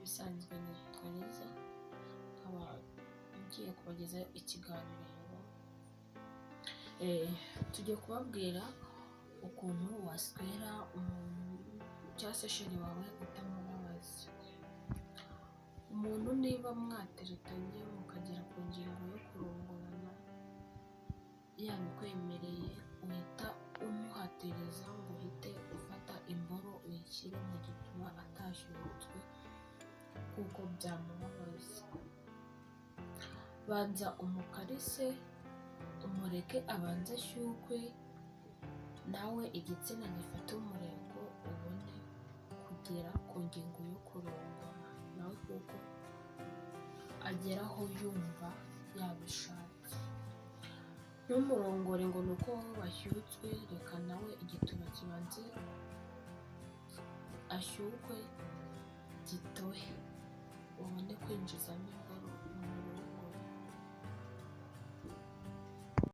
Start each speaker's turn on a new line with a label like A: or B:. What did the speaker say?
A: nk'ibisanzwe nitwa Liza, nkaba ngiye kubagezaho ikiganiro. Tugiye kubabwira ukuntu waswera umuntu cyangwa se sheri wawe utamubabaza. Umuntu niba mwateretanye mukagera ku ngingo yo kurongorana yabikwemereye, uhita umuhatereza ngo uhite ufata imboro uyishyire mu gituma atashyutswe kuko byamubabaza. Banza umukarise, umureke abanze ashyukwe, nawe igitsina gifate umurego ubone kugera ku ngingo yo kurongora nawe kuko ageraho yumva yabishatse. Ntumurongore ngo ni uko wowe washyutswe, reka nawe igituba kibanze ashyukwe gitohe ubone kwinjizamo